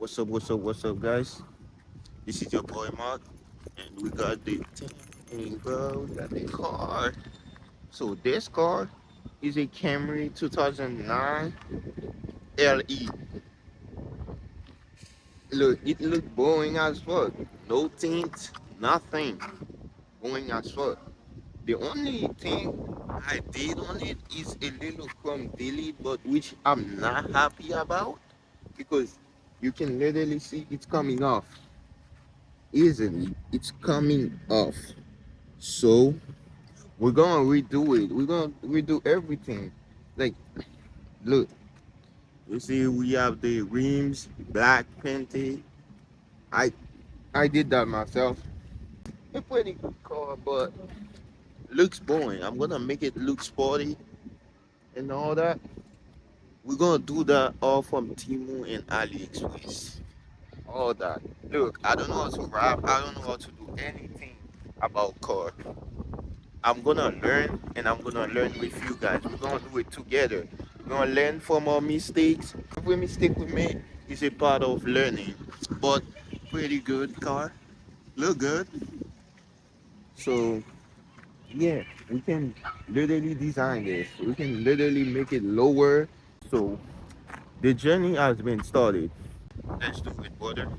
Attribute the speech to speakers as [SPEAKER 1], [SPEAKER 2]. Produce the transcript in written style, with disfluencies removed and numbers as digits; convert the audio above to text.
[SPEAKER 1] What's up, guys? This is your boy Mark, and we got the thing, bro. We got the car. So this car is a Camry 2009 LE. Look, it look boring as fuck. No tint, nothing. Boring as fuck. The only thing I did on it is a little chrome delete, but which I'm not happy about because you can literally see it's coming off easily. It's coming off. So we're gonna redo it. We're gonna redo everything. Like, look, you see, we have the rims black painted. I I did that myself. A pretty good car, but looks boring. I'm gonna make it look sporty and all that. We're gonna do that all from Temu and AliExpress. All that. Look, I don't know how to rap. I don't know how to do anything about car. I'm gonna learn and I'm gonna learn with you guys. We're gonna do it together. We're gonna learn from our mistakes. Every mistake we make is a part of learning. But pretty good car. Look good. So yeah, we can literally design this. We can literally make it lower. So the journey has been started. Let's do it, brother.